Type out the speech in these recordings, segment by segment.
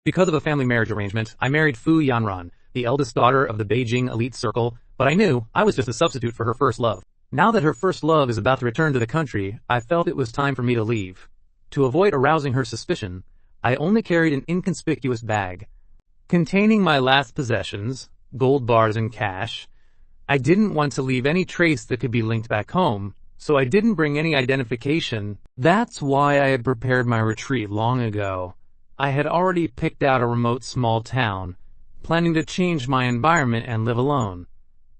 Because of a family marriage arrangement, I married Fu Yanran, the eldest daughter of the Beijing elite circle, but I knew I was just a substitute for her first love. Now that her first love is about to return to the country, I felt it was time for me to leave. To avoid arousing her suspicion, I only carried an inconspicuous bag containing my last possessions, gold bars and cash. I didn't want to leave any trace that could be linked back home, so I didn't bring any identification. That's why I had prepared my retreat long ago. I had already picked out a remote small town, planning to change my environment and live alone.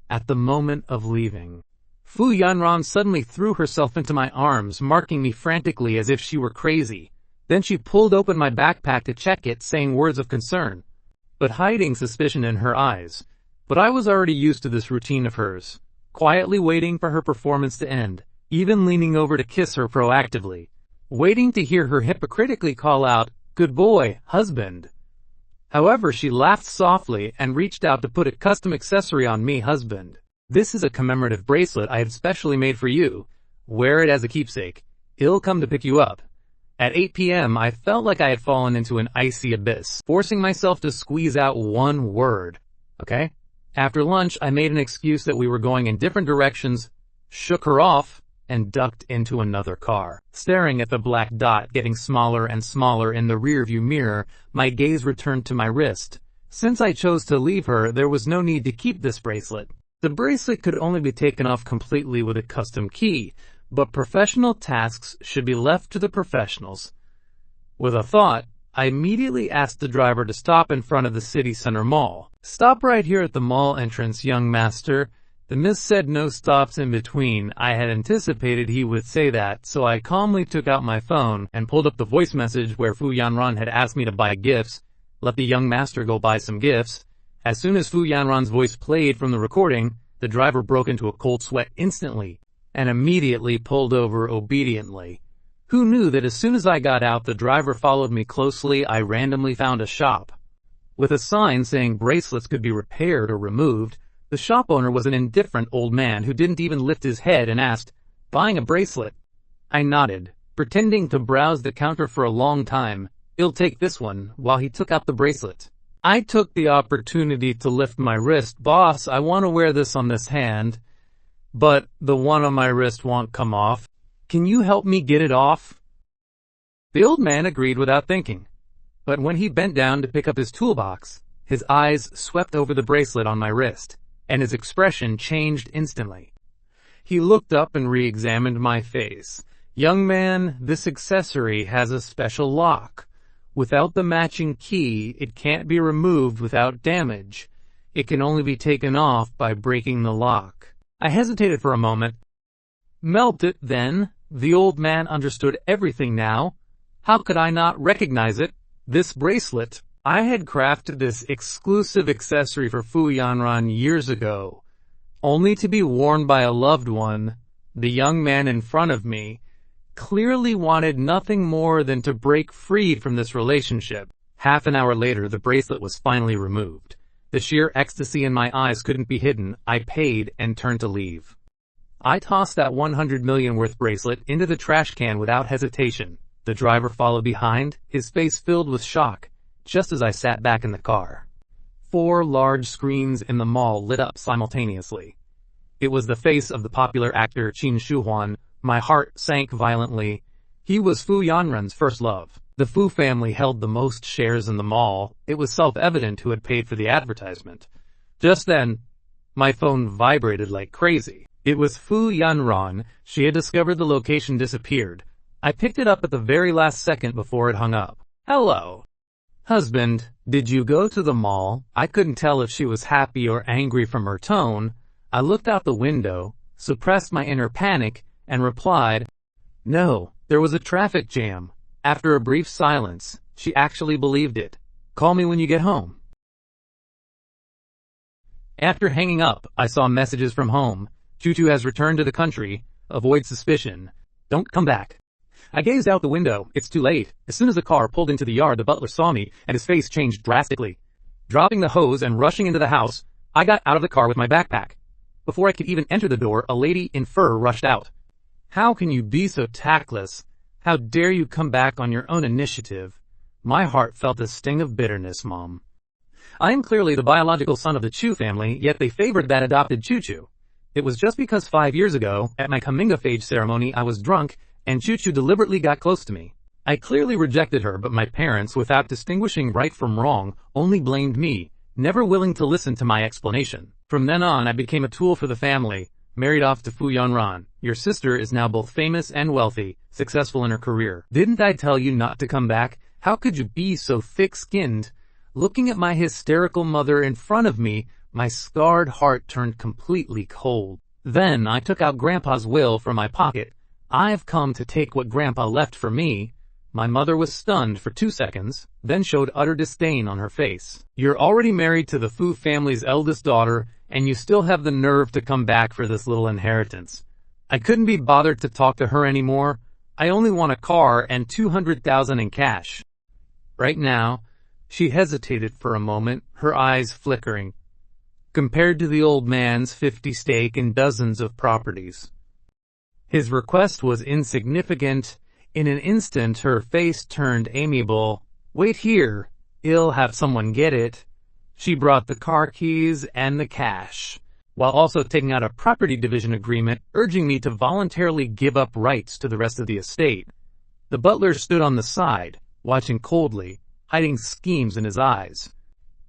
At the moment of leaving, Fu Yanran suddenly threw herself into my arms, marking me frantically as if she were crazy. Then she pulled open my backpack to check it, saying words of concern, but hiding suspicion in her eyes. But I was already used to this routine of hers, quietly waiting for her performance to end, even leaning over to kiss her proactively, waiting to hear her hypocritically call out, "Good boy, husband." However, she laughed softly and reached out to put a custom accessory on me. "Husband, this is a commemorative bracelet I have specially made for you. Wear it as a keepsake. It'll come to pick you up." At 8 p.m., I felt like I had fallen into an icy abyss, forcing myself to squeeze out one word. "Okay?" After lunch, I made an excuse that we were going in different directions, shook her off, and ducked into another car. Staring at the black dot getting smaller and smaller in the rearview mirror, my gaze returned to my wrist. Since I chose to leave her, there was no need to keep this bracelet. The bracelet could only be taken off completely with a custom key, but professional tasks should be left to the professionals. With a thought, I immediately asked the driver to stop in front of the city center mall. "Stop right here at the mall entrance, young master." The miss said no stops in between. I had anticipated he would say that, so I calmly took out my phone and pulled up the voice message where Fu Yanran had asked me to buy gifts. "Let the young master go buy some gifts." As soon as Fu Yanran's voice played from the recording, the driver broke into a cold sweat instantly, and immediately pulled over obediently. Who knew that as soon as I got out, the driver followed me closely? I randomly found a shop with a sign saying bracelets could be repaired or removed. The shop owner was an indifferent old man who didn't even lift his head and asked, "Buying a bracelet?" I nodded, pretending to browse the counter for a long time. "I'll take this one," while he took out the bracelet. I took the opportunity to lift my wrist. "Boss, I want to wear this on this hand, but the one on my wrist won't come off. Can you help me get it off?" The old man agreed without thinking, but when he bent down to pick up his toolbox, his eyes swept over the bracelet on my wrist, and his expression changed instantly. He looked up and re-examined my face. "Young man, this accessory has a special lock. Without the matching key, it can't be removed without damage. It can only be taken off by breaking the lock." I hesitated for a moment. "Melt it, then." The old man understood everything now. How could I not recognize it? This bracelet. I had crafted this exclusive accessory for Fu Yanran years ago, only to be worn by a loved one. The young man in front of me clearly wanted nothing more than to break free from this relationship. Half an hour later, the bracelet was finally removed. The sheer ecstasy in my eyes couldn't be hidden. I paid and turned to leave. I tossed that 100 million worth bracelet into the trash can without hesitation. The driver followed behind, his face filled with shock, just as I sat back in the car. 4 large screens in the mall lit up simultaneously. It was the face of the popular actor Qin Shuhuan. My heart sank violently. He was Fu Yanran's first love. The Fu family held the most shares in the mall. It was self-evident who had paid for the advertisement. Just then, my phone vibrated like crazy. It was Fu Yanran. She had discovered the location disappeared. I picked it up at the very last second before it hung up. "Hello. Husband, did you go to the mall?" I couldn't tell if she was happy or angry from her tone. I looked out the window, suppressed my inner panic, and replied, "No, there was a traffic jam." After a brief silence, she actually believed it. "Call me when you get home." After hanging up, I saw messages from home. "Tutu has returned to the country. Avoid suspicion. Don't come back." I gazed out the window. It's too late. As soon as the car pulled into the yard, the butler saw me, and his face changed drastically. Dropping the hose and rushing into the house, I got out of the car with my backpack. Before I could even enter the door, a lady in fur rushed out. "How can you be so tactless? How dare you come back on your own initiative?" My heart felt a sting of bitterness, Mom. I am clearly the biological son of the Chu family, yet they favored that adopted Chu-Chu. It was just because 5 years ago, at my coming-of-age ceremony, I was drunk, and Chu-Chu deliberately got close to me. I clearly rejected her, but my parents, without distinguishing right from wrong, only blamed me, never willing to listen to my explanation. From then on, I became a tool for the family, married off to Fu Yanran. Your sister is now both famous and wealthy, successful in her career. Didn't I tell you not to come back? How could you be so thick-skinned? Looking at my hysterical mother in front of me, my scarred heart turned completely cold. Then I took out Grandpa's will from my pocket. I've come to take what Grandpa left for me. My mother was stunned for 2 seconds, then showed utter disdain on her face. You're already married to the Fu family's eldest daughter, and you still have the nerve to come back for this little inheritance. I couldn't be bothered to talk to her anymore. I only want a car and 200,000 in cash. Right now, she hesitated for a moment, her eyes flickering. Compared to the old man's 50 stake and dozens of properties. His request was insignificant. In an instant, her face turned amiable. Wait here. I'll have someone get it. She brought the car keys and the cash, while also taking out a property division agreement, urging me to voluntarily give up rights to the rest of the estate. The butler stood on the side, watching coldly, hiding schemes in his eyes.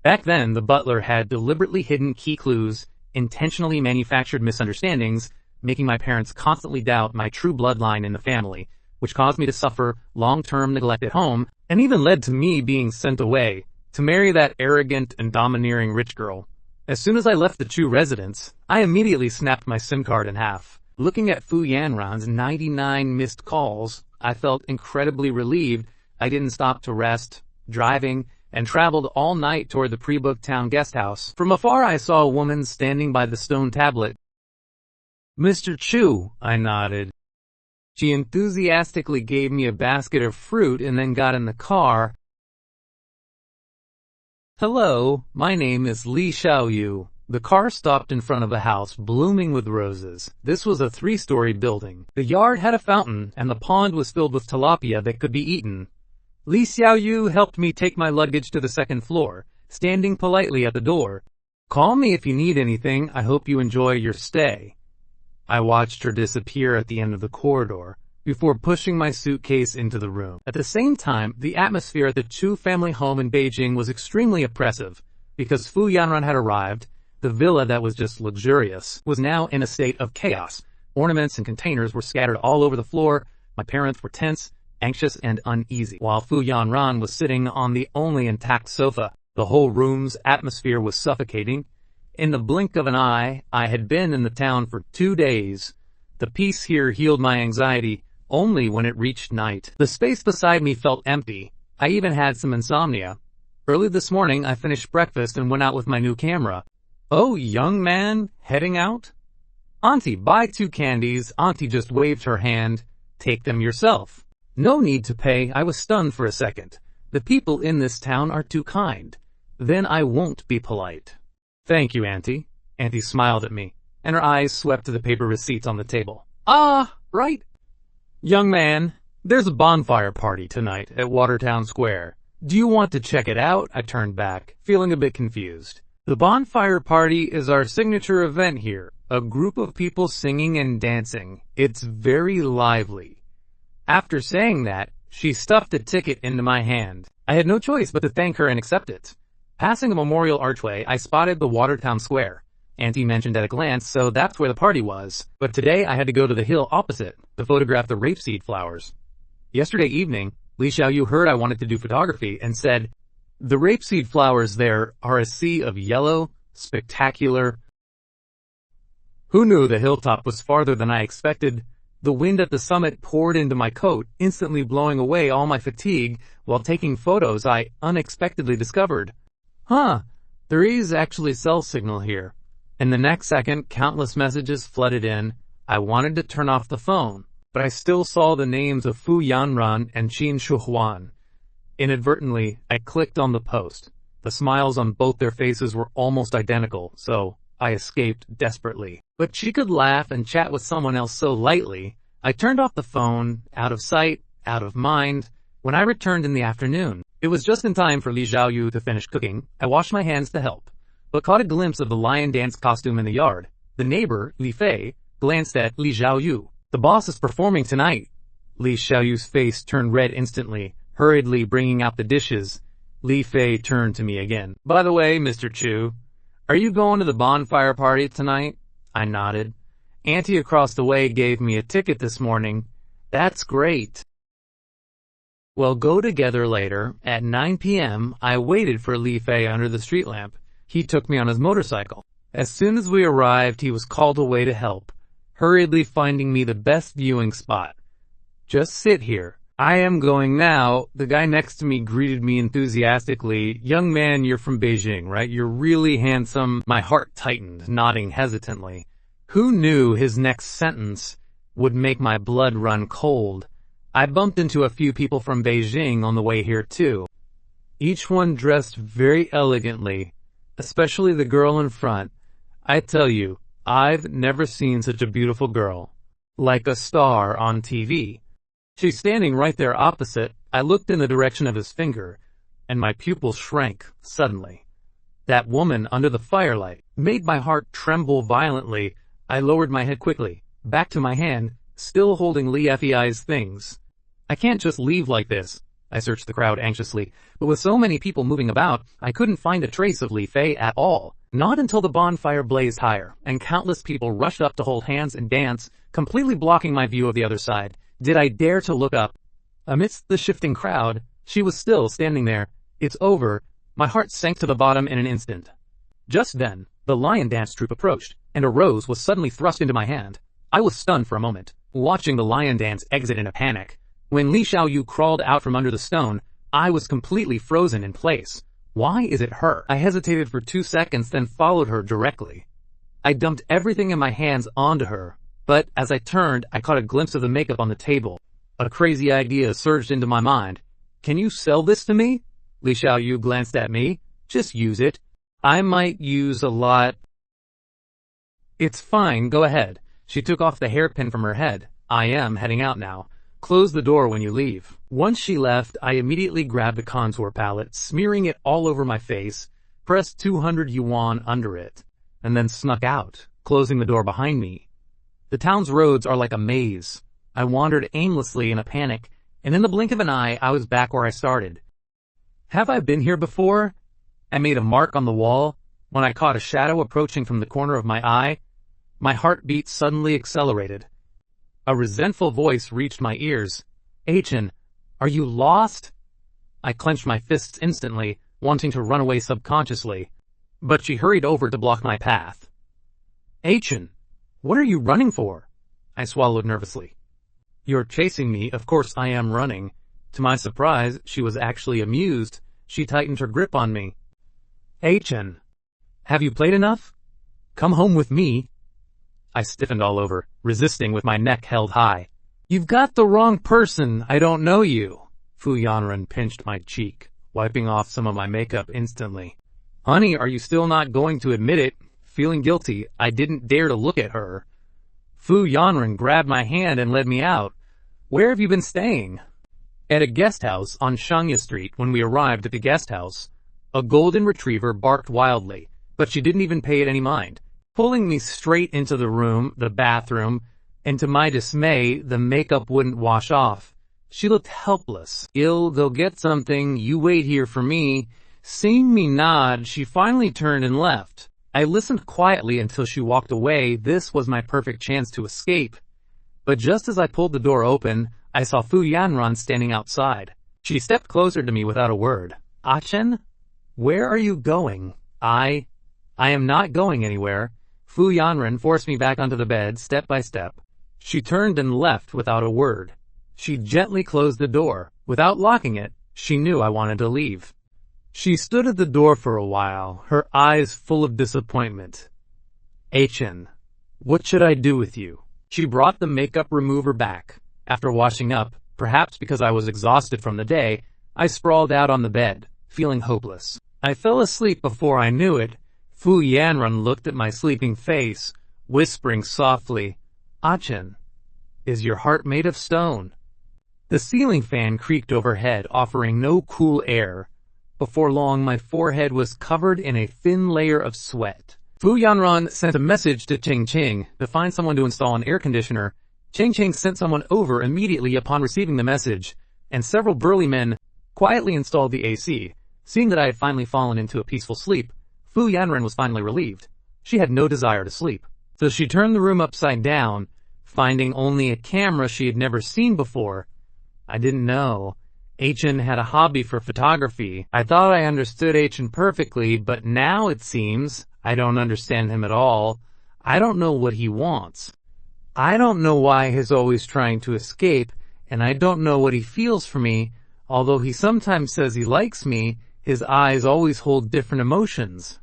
Back then, the butler had deliberately hidden key clues, intentionally manufactured misunderstandings, making my parents constantly doubt my true bloodline in the family, which caused me to suffer long-term neglect at home, and even led to me being sent away, to marry that arrogant and domineering rich girl. As soon as I left the Chu residence, I immediately snapped my SIM card in half. Looking at Fu Yanran's 99 missed calls, I felt incredibly relieved I didn't stop to rest, driving, and traveled all night toward the pre-booked town guest house. From afar I saw a woman standing by the stone tablet. Mr. Chu, I nodded. She enthusiastically gave me a basket of fruit and then got in the car. Hello, my name is Li Xiaoyu. The car stopped in front of a house blooming with roses. This was a 3-story building. The yard had a fountain, and the pond was filled with tilapia that could be eaten. Li Xiaoyu helped me take my luggage to the 2nd floor, standing politely at the door. Call me if you need anything. I hope you enjoy your stay. I watched her disappear at the end of the corridor, before pushing my suitcase into the room. At the same time, the atmosphere at the Chu family home in Beijing was extremely oppressive. Because Fu Yanran had arrived, the villa that was just luxurious was now in a state of chaos. Ornaments and containers were scattered all over the floor. My parents were tense, anxious, and uneasy, while Fu Yanran was sitting on the only intact sofa. The whole room's atmosphere was suffocating. In the blink of an eye, I had been in the town for 2 days. The peace here healed my anxiety only when it reached night. The space beside me felt empty. I even had some insomnia. Early this morning, I finished breakfast and went out with my new camera. Oh, young man, heading out? Auntie, buy 2 candies. Auntie just waved her hand. Take them yourself. No need to pay. I was stunned for a second. The people in this town are too kind. Then I won't be polite. Thank you, Auntie. Auntie smiled at me, and her eyes swept to the paper receipts on the table. Ah, right. Young man, there's a bonfire party tonight at Watertown Square. Do you want to check it out? I turned back, feeling a bit confused. The bonfire party is our signature event here, a group of people singing and dancing. It's very lively. After saying that, she stuffed a ticket into my hand. I had no choice but to thank her and accept it. Passing the memorial archway, I spotted the Watertown Square. Auntie mentioned at a glance, so that's where the party was. But today I had to go to the hill opposite to photograph the rapeseed flowers. Yesterday evening, Li Xiaoyu heard I wanted to do photography and said, the rapeseed flowers there are a sea of yellow, spectacular. Who knew the hilltop was farther than I expected? The wind at the summit poured into my coat, instantly blowing away all my fatigue. While taking photos, I unexpectedly discovered, there is actually cell signal here. In the next second, countless messages flooded in. I wanted to turn off the phone, but I still saw the names of Fu Yanran and Qin Shuhuan. Inadvertently, I clicked on the post. The smiles on both their faces were almost identical, so I escaped desperately. But she could laugh and chat with someone else so lightly. I turned off the phone, out of sight, out of mind. When I returned in the afternoon, It was just in time for Li Xiaoyu to finish cooking. I washed my hands to help, but caught a glimpse of the lion dance costume in the yard. The neighbor, Li Fei, glanced at Li Xiaoyu. "The boss is performing tonight." Li Xiaoyu's face turned red instantly, hurriedly bringing out the dishes. Li Fei turned to me again. "By the way, Mr. Chu, are you going to the bonfire party tonight?" I nodded. "Auntie across the way gave me a ticket this morning." "That's great." "Well, go together later." At 9 p.m., I waited for Li Fei under the street lamp. He took me on his motorcycle. As soon as we arrived, he was called away to help, hurriedly finding me the best viewing spot. "Just sit here." "I am going now." The guy next to me greeted me enthusiastically. "Young man, you're from Beijing, right? You're really handsome." My heart tightened, nodding hesitantly. Who knew his next sentence would make my blood run cold? I bumped into a few people from Beijing on the way here too. Each one dressed very elegantly, especially the girl in front. I tell you, I've never seen such a beautiful girl. Like a star on TV. She's standing right there opposite. I looked in the direction of his finger, and my pupils shrank suddenly. That woman under the firelight made my heart tremble violently. I lowered my head quickly, back to my hand, still holding Li Fei's things. I can't just leave like this. I searched the crowd anxiously, but with so many people moving about, I couldn't find a trace of Li Fei at all. Not until the bonfire blazed higher, and countless people rushed up to hold hands and dance, completely blocking my view of the other side, did I dare to look up. Amidst the shifting crowd, she was still standing there. "It's over." My heart sank to the bottom in an instant. Just then, the lion dance troupe approached, and a rose was suddenly thrust into my hand. I was stunned for a moment, watching the lion dance exit in a panic. When Li Xiaoyu crawled out from under the stone, I was completely frozen in place. Why is it her? I hesitated for 2 seconds, then followed her directly. I dumped everything in my hands onto her, but as I turned, I caught a glimpse of the makeup on the table. A crazy idea surged into my mind. "Can you sell this to me?" Li Xiaoyu glanced at me. "Just use it." "I might use a lot." "It's fine, go ahead." She took off the hairpin from her head. "I am heading out now. Close the door when you leave." Once she left, I immediately grabbed a contour palette, smearing it all over my face, pressed 200 yuan under it, and then snuck out, closing the door behind me. The town's roads are like a maze. I wandered aimlessly in a panic, and in the blink of an eye, I was back where I started. Have I been here before? I made a mark on the wall. When I caught a shadow approaching from the corner of my eye, my heartbeat suddenly accelerated. A resentful voice reached my ears. "Achin, are you lost?" I clenched my fists instantly, wanting to run away subconsciously, but she hurried over to block my path. "Achin, what are you running for?" I swallowed nervously. "You're chasing me, of course I am running." To my surprise, she was actually amused. She tightened her grip on me. "Achin, have you played enough? Come home with me." I stiffened all over, resisting with my neck held high. "You've got the wrong person. I don't know you." Fu Yanran pinched my cheek, wiping off some of my makeup instantly. "Honey, are you still not going to admit it?" Feeling guilty, I didn't dare to look at her. Fu Yanran grabbed my hand and led me out. "Where have you been staying?" "At a guest house on Shangya Street." When we arrived at the guest house, a golden retriever barked wildly, but she didn't even pay it any mind, pulling me straight into the bathroom, and to my dismay, the makeup wouldn't wash off. She looked helpless. "I'll go get something, you wait here for me." Seeing me nod, she finally turned and left. I listened quietly until she walked away. This was my perfect chance to escape. But just as I pulled the door open, I saw Fu Yanran standing outside. She stepped closer to me without a word. "Achin, where are you going?" I am not going anywhere." Fu Yanran forced me back onto the bed, step by step. She turned and left without a word. She gently closed the door. Without locking it, she knew I wanted to leave. She stood at the door for a while, her eyes full of disappointment. "Achin, what should I do with you?" She brought the makeup remover back. After washing up, perhaps because I was exhausted from the day, I sprawled out on the bed, feeling hopeless. I fell asleep before I knew it. Fu Yanran looked at my sleeping face, whispering softly, "Achin, is your heart made of stone?" The ceiling fan creaked overhead, offering no cool air. Before long, my forehead was covered in a thin layer of sweat. Fu Yanran sent a message to Ching Ching to find someone to install an air conditioner. Ching Ching sent someone over immediately upon receiving the message, and several burly men quietly installed the AC. Seeing that I had finally fallen into a peaceful sleep, Fu Yanran was finally relieved. She had no desire to sleep, so she turned the room upside down, finding only a camera she had never seen before. I didn't know. Achin had a hobby for photography. I thought I understood Achin perfectly, but now it seems I don't understand him at all. I don't know what he wants. I don't know why he's always trying to escape, and I don't know what he feels for me. Although he sometimes says he likes me, his eyes always hold different emotions.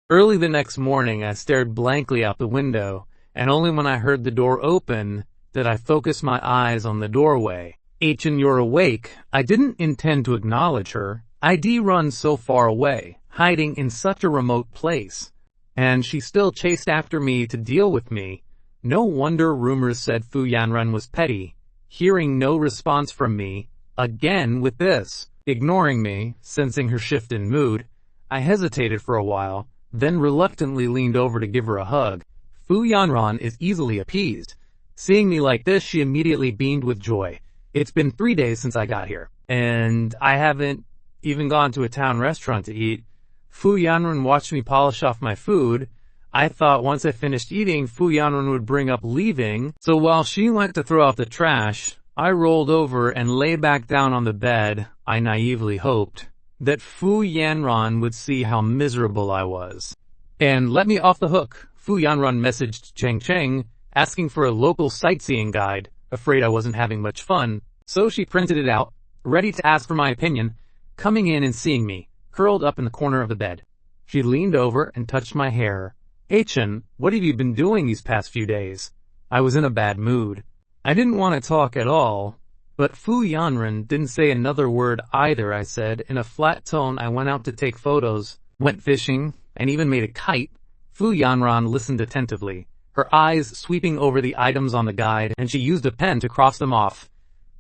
Early the next morning, I stared blankly out the window, and only when I heard the door open did I focus my eyes on the doorway. Achin, you're awake. I didn't intend to acknowledge her. I'd run so far away, hiding in such a remote place. And she still chased after me to deal with me. No wonder rumors said Fu Yanran was petty. Hearing no response from me, again with this, ignoring me, sensing her shift in mood, I hesitated for a while, then reluctantly leaned over to give her a hug. Fu Yanran is easily appeased. Seeing me like this, she immediately beamed with joy. It's been 3 days since I got here, and I haven't even gone to a town restaurant to eat. Fu Yanran watched me polish off my food. I thought once I finished eating, Fu Yanran would bring up leaving, so while she went to throw out the trash, I rolled over and lay back down on the bed. I naively hoped that Fu Yanran would see how miserable I was and let me off the hook. Fu Yanran messaged Cheng Cheng, asking for a local sightseeing guide, afraid I wasn't having much fun, so she printed it out, ready to ask for my opinion, coming in and seeing me, curled up in the corner of the bed. She leaned over and touched my hair. Achin, what have you been doing these past few days? I was in a bad mood. I didn't want to talk at all, but Fu Yanran didn't say another word either. I said in a flat tone I went out to take photos, went fishing, and even made a kite. Fu Yanran listened attentively, her eyes sweeping over the items on the guide, and she used a pen to cross them off.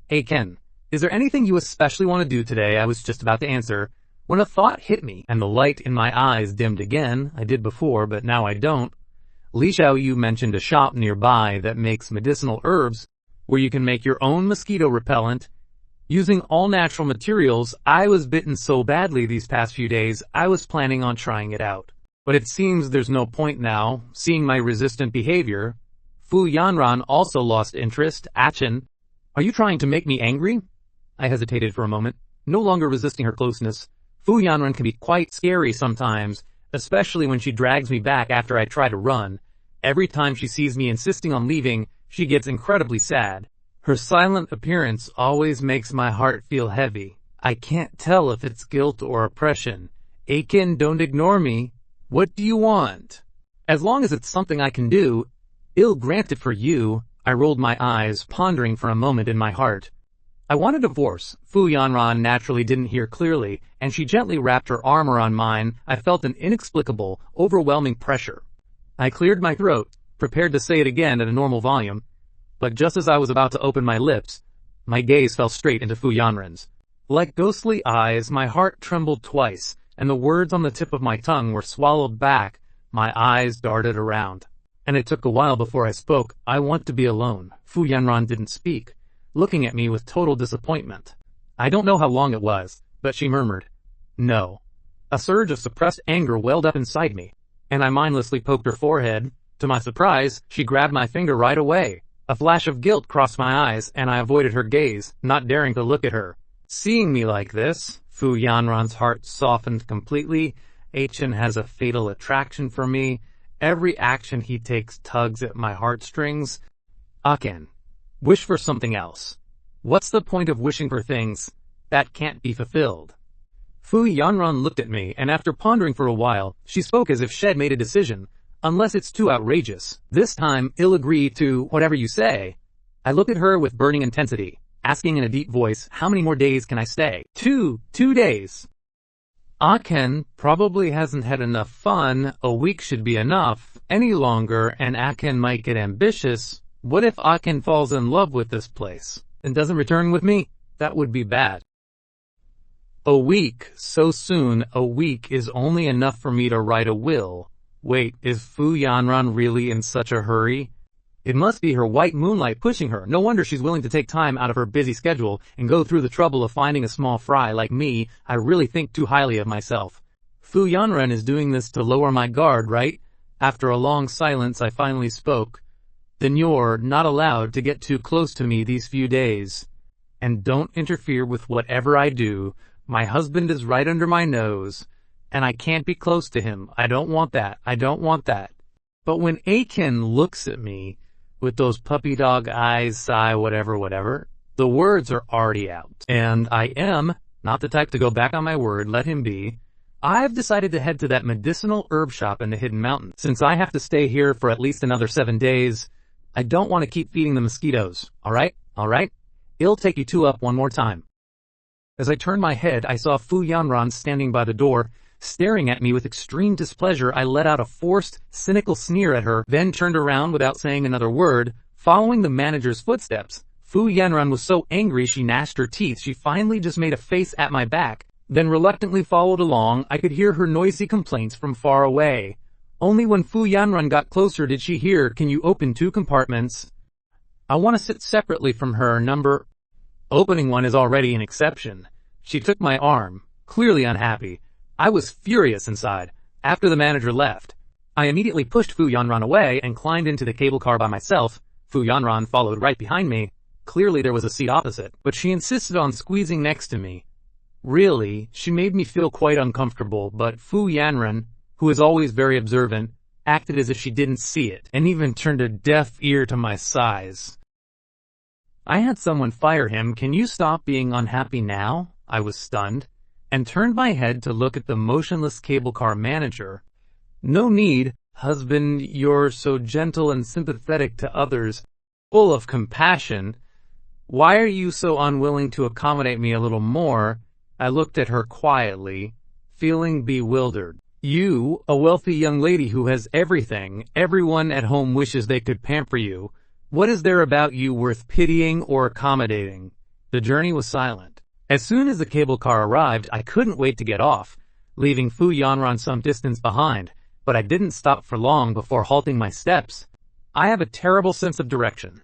Hey Ken, is there anything you especially want to do today? I was just about to answer, when a thought hit me, and the light in my eyes dimmed again. I did before, but now I don't. Li Xiao Yu mentioned a shop nearby that makes medicinal herbs, where you can make your own mosquito repellent. Using all natural materials, I was bitten so badly these past few days, I was planning on trying it out. But it seems there's no point now, seeing my resistant behavior. Fu Yanran also lost interest. Achin, are you trying to make me angry? I hesitated for a moment, no longer resisting her closeness. Fu Yanran can be quite scary sometimes, especially when she drags me back after I try to run. Every time she sees me insisting on leaving, she gets incredibly sad. Her silent appearance always makes my heart feel heavy. I can't tell if it's guilt or oppression. Akin, don't ignore me. What do you want? As long as it's something I can do, I'll grant it for you. I rolled my eyes, pondering for a moment in my heart. I want a divorce. Fu Yanran naturally didn't hear clearly, and she gently wrapped her arm around mine. I felt an inexplicable, overwhelming pressure. I cleared my throat, prepared to say it again at a normal volume, but just as I was about to open my lips, my gaze fell straight into Fu Yanran's. Like ghostly eyes, my heart trembled twice, and the words on the tip of my tongue were swallowed back. My eyes darted around, and it took a while before I spoke. I want to be alone. Fu Yanran didn't speak, looking at me with total disappointment. I don't know how long it was, but she murmured, "No." A surge of suppressed anger welled up inside me, and I mindlessly poked her forehead. To my surprise, she grabbed my finger right away. A flash of guilt crossed my eyes, and I avoided her gaze, not daring to look at her. Seeing me like this, Fu Yanran's heart softened completely. Achin has a fatal attraction for me. Every action he takes tugs at my heartstrings. Akin, wish for something else. What's the point of wishing for things that can't be fulfilled? Fu Yanran looked at me, and after pondering for a while, she spoke as if she'd made a decision. Unless it's too outrageous, this time I'll agree to whatever you say. I looked at her with burning intensity, asking in a deep voice, how many more days can I stay? 2 days. Akin probably hasn't had enough fun. A week should be enough. Any longer, and Akin might get ambitious. What if Akin falls in love with this place? and doesn't return with me? That would be bad. A week? So soon? A week is only enough for me to write a will. Wait, is Fu Yanran really in such a hurry? It must be her white moonlight pushing her. No wonder she's willing to take time out of her busy schedule and go through the trouble of finding a small fry like me. I really think too highly of myself. Fu Yanran is doing this to lower my guard, right? After a long silence, I finally spoke. Then you're not allowed to get too close to me these few days. And don't interfere with whatever I do. My husband is right under my nose, and I can't be close to him. I don't want that. I don't want that. But when Aiken looks at me with those puppy dog eyes, sigh, whatever, the words are already out. And I am not the type to go back on my word, let him be. I've decided to head to that medicinal herb shop in the Hidden Mountain. Since I have to stay here for at least another 7 days, I don't want to keep feeding the mosquitoes. Alright? I'll take you two up one more time. As I turned my head, I saw Fu Yanran standing by the door, staring at me with extreme displeasure. I let out a forced, cynical sneer at her, then turned around without saying another word, following the manager's footsteps. Fu Yanran was so angry she gnashed her teeth. She finally just made a face at my back, then reluctantly followed along. I could hear her noisy complaints from far away. Only when Fu Yanran got closer did she hear, "Can you open 2 compartments? I want to sit separately from her. Number..." Opening one is already an exception. She took my arm, clearly unhappy. I was furious inside. After the manager left, I immediately pushed Fu Yanran away and climbed into the cable car by myself. Fu Yanran followed right behind me. Clearly there was a seat opposite, but she insisted on squeezing next to me. Really, she made me feel quite uncomfortable, but Fu Yanran, who is always very observant, acted as if she didn't see it, and even turned a deaf ear to my sighs. I had someone fire him. Can you stop being unhappy now? I was stunned, and turned my head to look at the motionless cable car manager. No need, husband, you're so gentle and sympathetic to others, full of compassion. Why are you so unwilling to accommodate me a little more? I looked at her quietly, feeling bewildered. You, a wealthy young lady who has everything, everyone at home wishes they could pamper you. What is there about you worth pitying or accommodating? The journey was silent. As soon as the cable car arrived, I couldn't wait to get off, leaving Fu Yanran some distance behind, but I didn't stop for long before halting my steps. I have a terrible sense of direction.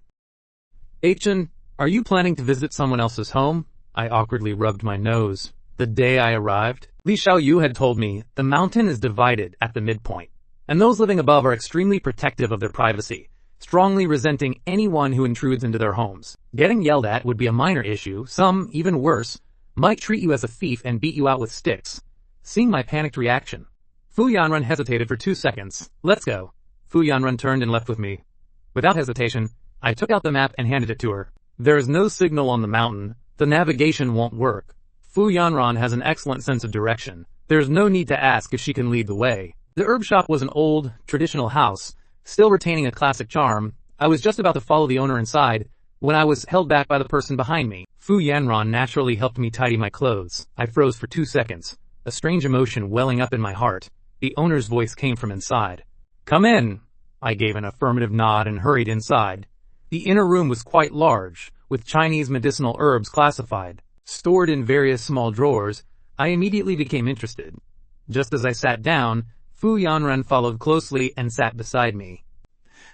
Aichen, are you planning to visit someone else's home? I awkwardly rubbed my nose. The day I arrived, Li Xiaoyu had told me the mountain is divided at the midpoint, and those living above are extremely protective of their privacy, strongly resenting anyone who intrudes into their homes. Getting yelled at would be a minor issue. Some, even worse, might treat you as a thief and beat you out with sticks. Seeing my panicked reaction, Fu Yanran hesitated for 2 seconds. Let's go. Fu Yanran turned and left with me. Without hesitation, I took out the map and handed it to her. There is no signal on the mountain. The navigation won't work. Fu Yanran has an excellent sense of direction. There's no need to ask if she can lead the way. The herb shop was an old, traditional house, still retaining a classic charm. I was just about to follow the owner inside when I was held back by the person behind me. Fu Yanran naturally helped me tidy my clothes. I froze for 2 seconds, a strange emotion welling up in my heart. The owner's voice came from inside. Come in. I gave an affirmative nod and hurried inside. The inner room was quite large, with Chinese medicinal herbs classified, stored in various small drawers. I immediately became interested. Just as I sat down, Fu Yanran followed closely and sat beside me.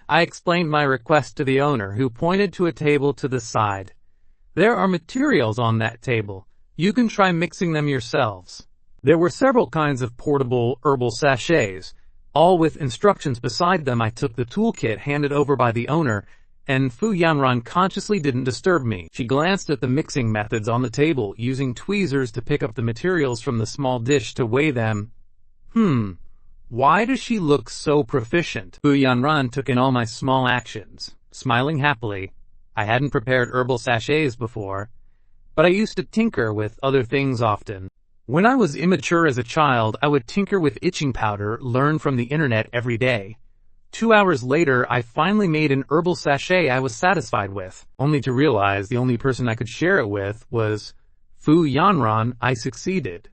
I explained my request to the owner, who pointed to a table to the side. There are materials on that table. You can try mixing them yourselves. There were several kinds of portable herbal sachets, all with instructions beside them. I took the toolkit handed over by the owner, and Fu Yanran consciously didn't disturb me. She glanced at the mixing methods on the table, using tweezers to pick up the materials from the small dish to weigh them. Why does she look so proficient? Fu Yanran took in all my small actions, smiling happily. I hadn't prepared herbal sachets before, but I used to tinker with other things often. When I was immature as a child, I would tinker with itching powder, learn from the internet every day. 2 hours later, I finally made an herbal sachet I was satisfied with, only to realize the only person I could share it with was Fu Yanran. I succeeded.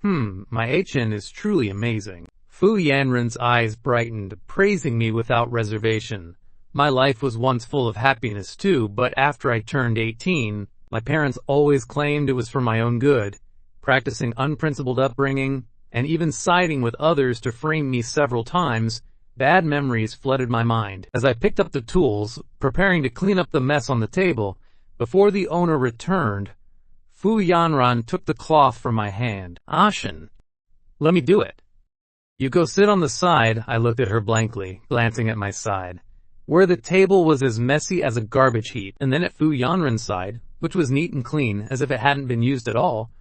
My Aichen is truly amazing. Fu Yanran's eyes brightened, praising me without reservation. My life was once full of happiness too, but after I turned 18, my parents always claimed it was for my own good, practicing unprincipled upbringing, and even siding with others to frame me several times. Bad memories flooded my mind. As I picked up the tools, preparing to clean up the mess on the table, before the owner returned, Fu Yanran took the cloth from my hand. "Ashen, let me do it." "You go sit on the side." I looked at her blankly, glancing at my side, where the table was as messy as a garbage heap, and then at Fu Yanran's side, which was neat and clean, as if it hadn't been used at all.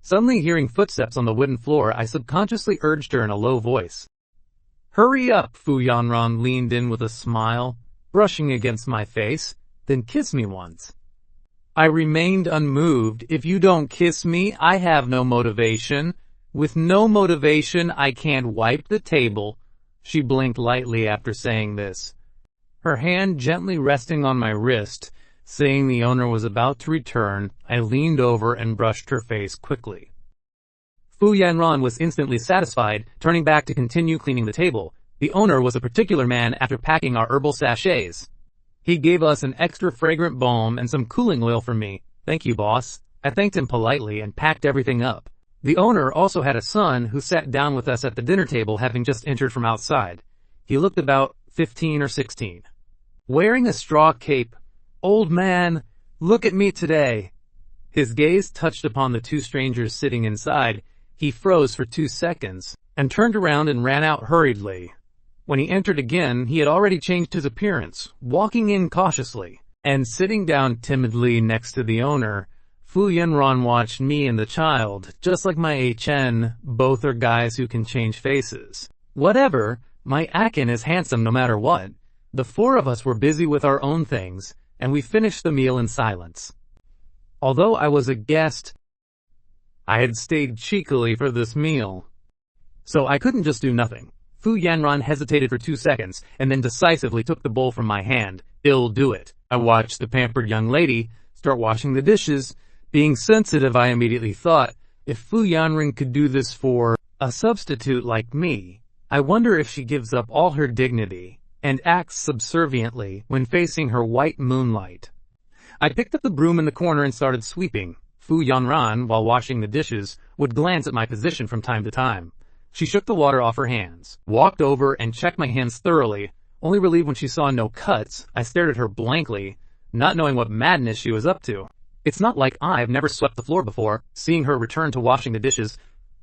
Suddenly hearing footsteps on the wooden floor, I subconsciously urged her in a low voice. "Hurry up!" Fu Yanran leaned in with a smile, brushing against my face. "Then kiss me once." I remained unmoved. "If you don't kiss me, I have no motivation. With no motivation, I can't wipe the table." She blinked lightly after saying this, her hand gently resting on my wrist. Seeing the owner was about to return, I leaned over and brushed her face quickly. Fu Yanran was instantly satisfied, turning back to continue cleaning the table. The owner was a particular man after packing our herbal sachets. He gave us an extra fragrant balm and some cooling oil for me. "Thank you, boss." I thanked him politely and packed everything up. The owner also had a son who sat down with us at the dinner table, having just entered from outside. He looked about 15 or 16. Wearing a straw cape. "Old man, look at me today." His gaze touched upon the two strangers sitting inside. He froze for 2 seconds, and turned around and ran out hurriedly. When he entered again, he had already changed his appearance, walking in cautiously, and sitting down timidly next to the owner. Fu Yanran watched me and the child, just like my HN, both are guys who can change faces. Whatever, my Akin is handsome no matter what. The four of us were busy with our own things, and we finished the meal in silence. Although I was a guest, I had stayed cheekily for this meal, so I couldn't just do nothing. Fu Yanran hesitated for 2 seconds, and then decisively took the bowl from my hand. "I'll do it." I watched the pampered young lady start washing the dishes. Being sensitive, I immediately thought, if Fu Yanran could do this for a substitute like me, I wonder if she gives up all her dignity and acts subserviently when facing her white moonlight. I picked up the broom in the corner and started sweeping. Fu Yanran, while washing the dishes, would glance at my position from time to time. She shook the water off her hands, walked over and checked my hands thoroughly. Only relieved when she saw no cuts, I stared at her blankly, not knowing what madness she was up to. It's not like I've never swept the floor before. Seeing her return to washing the dishes,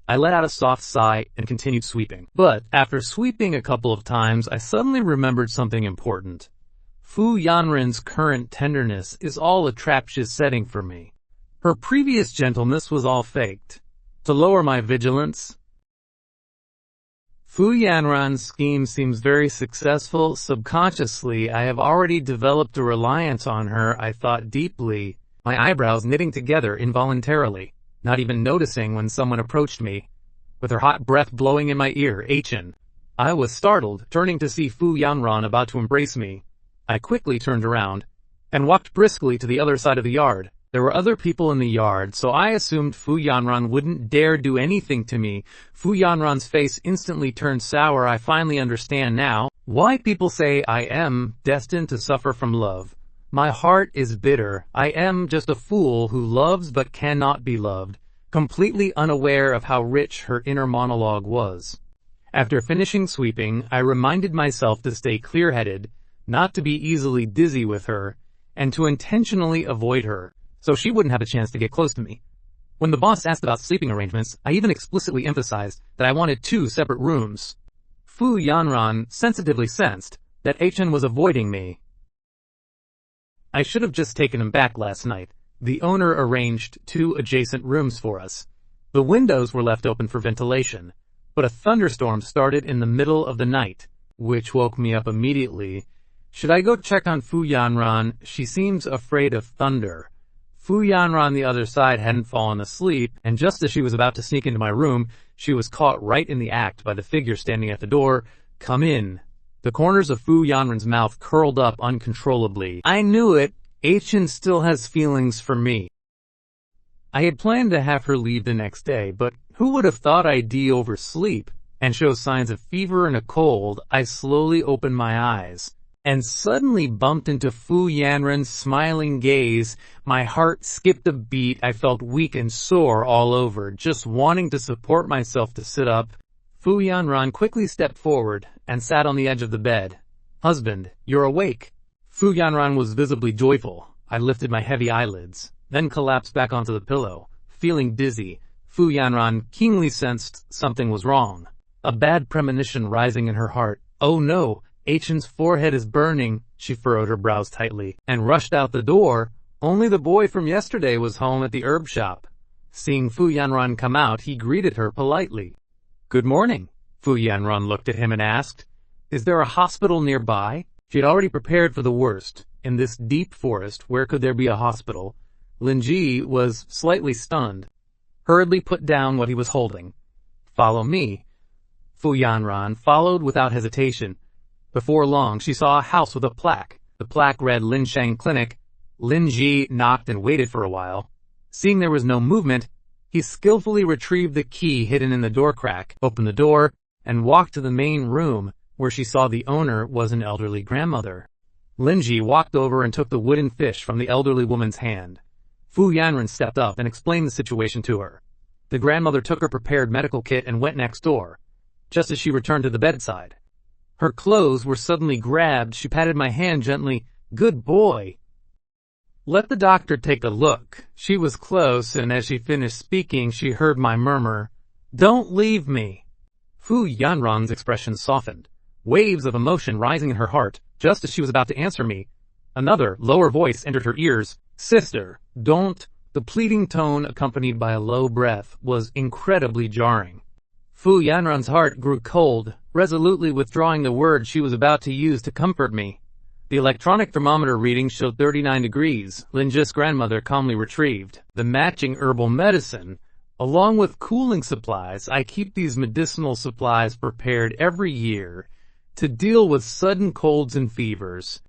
I let out a soft sigh and continued sweeping. But after sweeping a couple of times, I suddenly remembered something important. Fu Yanran's current tenderness is all a trap she's setting for me. Her previous gentleness was all faked. To lower my vigilance, Fu Yanran's scheme seems very successful. Subconsciously, I have already developed a reliance on her, I thought deeply, my eyebrows knitting together involuntarily, not even noticing when someone approached me, with her hot breath blowing in my ear. "Achin." I was startled, turning to see Fu Yanran about to embrace me. I quickly turned around, and walked briskly to the other side of the yard. There were other people in the yard, so I assumed Fu Yanran wouldn't dare do anything to me. Fu Yanran's face instantly turned sour. I finally understand now why people say I am destined to suffer from love. My heart is bitter. I am just a fool who loves but cannot be loved, completely unaware of how rich her inner monologue was. After finishing sweeping, I reminded myself to stay clear-headed, not to be easily dizzy with her, and to intentionally avoid her, so she wouldn't have a chance to get close to me. When the boss asked about sleeping arrangements, I even explicitly emphasized that I wanted 2 separate rooms. Fu Yanran sensitively sensed that Achin was avoiding me. I should have just taken him back last night. The owner arranged 2 adjacent rooms for us. The windows were left open for ventilation, but a thunderstorm started in the middle of the night, which woke me up immediately. Should I go check on Fu Yanran? She seems afraid of thunder. Fu Yanran on the other side hadn't fallen asleep, and just as she was about to sneak into my room, she was caught right in the act by the figure standing at the door. "Come in." The corners of Fu Yanran's mouth curled up uncontrollably. I knew it. Achin still has feelings for me. I had planned to have her leave the next day, but who would have thought I'd oversleep and show signs of fever and a cold? I slowly opened my eyes. and suddenly bumped into Fu Yanran's smiling gaze. My heart skipped a beat. I felt weak and sore all over, just wanting to support myself to sit up. Fu Yanran quickly stepped forward and sat on the edge of the bed. "Husband, you're awake." Fu Yanran was visibly joyful. I lifted my heavy eyelids, then collapsed back onto the pillow. Feeling dizzy, Fu Yanran keenly sensed something was wrong. A bad premonition rising in her heart. "Oh no, Achen's forehead is burning." She furrowed her brows tightly and rushed out the door. Only the boy from yesterday was home at the herb shop. Seeing Fu Yanran come out, he greeted her politely. "Good morning." Fu Yanran looked at him and asked, "Is there a hospital nearby?" She had already prepared for the worst. In this deep forest, where could there be a hospital? Linji was slightly stunned, hurriedly put down what he was holding. "Follow me." Fu Yanran followed without hesitation. Before long, she saw a house with a plaque. The plaque read Linshang Clinic. Linji knocked and waited for a while. Seeing there was no movement, he skillfully retrieved the key hidden in the door crack, opened the door, and walked to the main room, where she saw the owner was an elderly grandmother. Linji walked over and took the wooden fish from the elderly woman's hand. Fu Yanran stepped up and explained the situation to her. The grandmother took her prepared medical kit and went next door. Just as she returned to the bedside, her clothes were suddenly grabbed. She patted my hand gently. "Good boy. Let the doctor take a look." She was close, and as she finished speaking, she heard my murmur, "Don't leave me." Fu Yanran's expression softened, waves of emotion rising in her heart. Just as she was about to answer me, another, lower voice entered her ears. "Sister, don't." The pleading tone, accompanied by a low breath, was incredibly jarring. Fu Yanran's heart grew cold, resolutely withdrawing the word she was about to use to comfort me. The electronic thermometer reading showed 39 degrees. Linji's grandmother calmly retrieved the matching herbal medicine. Along with cooling supplies, I keep these medicinal supplies prepared every year to deal with sudden colds and fevers.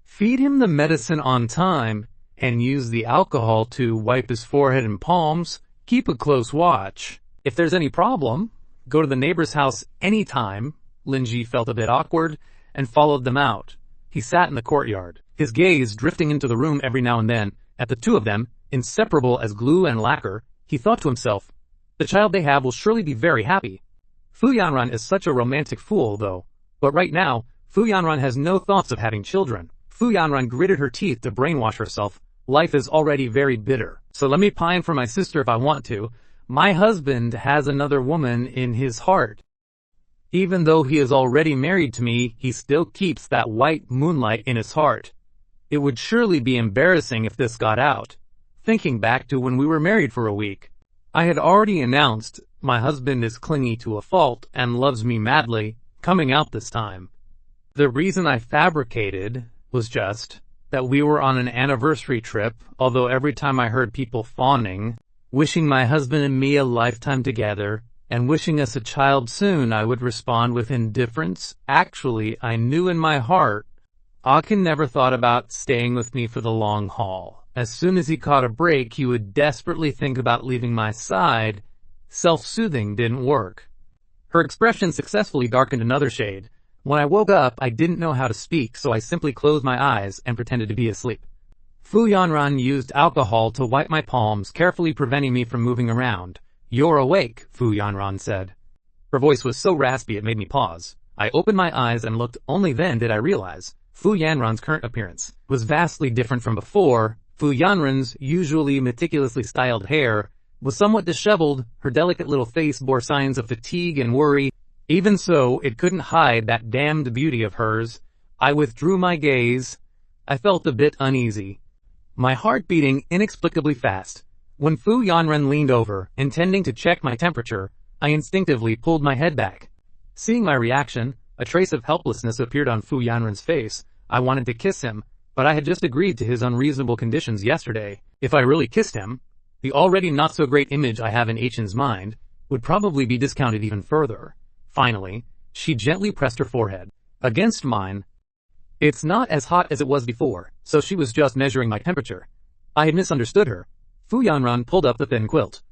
Feed him the medicine on time, and use the alcohol to wipe his forehead and palms. Keep a close watch. If there's any problem, go to the neighbor's house anytime. Linji felt a bit awkward and followed them out. He sat in the courtyard, his gaze drifting into the room every now and then. At the two of them, inseparable as glue and lacquer, he thought to himself, "The child they have will surely be very happy." Fu Yanran is such a romantic fool, though. But right now, Fu Yanran has no thoughts of having children. Fu Yanran gritted her teeth to brainwash herself. Life is already very bitter, so let me pine for my sister if I want to. My husband has another woman in his heart. Even though he is already married to me, he still keeps that white moonlight in his heart. It would surely be embarrassing if this got out. Thinking back to when we were married for a week, I had already announced my husband is clingy to a fault and loves me madly. Coming out this time, the reason I fabricated was just that we were on an anniversary trip, although every time I heard people fawning, wishing my husband and me a lifetime together, and wishing us a child soon, I would respond with indifference. Actually, I knew in my heart, Akin never thought about staying with me for the long haul. As soon as he caught a break, he would desperately think about leaving my side. Self-soothing didn't work. Her expression successfully darkened another shade. When I woke up, I didn't know how to speak, so I simply closed my eyes and pretended to be asleep. Fu Yanran used alcohol to wipe my palms, carefully preventing me from moving around. "You're awake," Fu Yanran said. Her voice was so raspy it made me pause. I opened my eyes and looked. Only then did I realize Fu Yanran's current appearance was vastly different from before. Fu Yanran's usually meticulously styled hair was somewhat disheveled. Her delicate little face bore signs of fatigue and worry. Even so, it couldn't hide that damned beauty of hers. I withdrew my gaze. I felt a bit uneasy, my heart beating inexplicably fast. When Fu Yanran leaned over, intending to check my temperature, I instinctively pulled my head back. Seeing my reaction, a trace of helplessness appeared on Fu Yanran's face. I wanted to kiss him, but I had just agreed to his unreasonable conditions yesterday. If I really kissed him, the already not-so-great image I have in Achen's mind would probably be discounted even further. Finally, she gently pressed her forehead against mine. It's not as hot as it was before, so she was just measuring my temperature. I had misunderstood her. Fu Yanran pulled up the thin quilt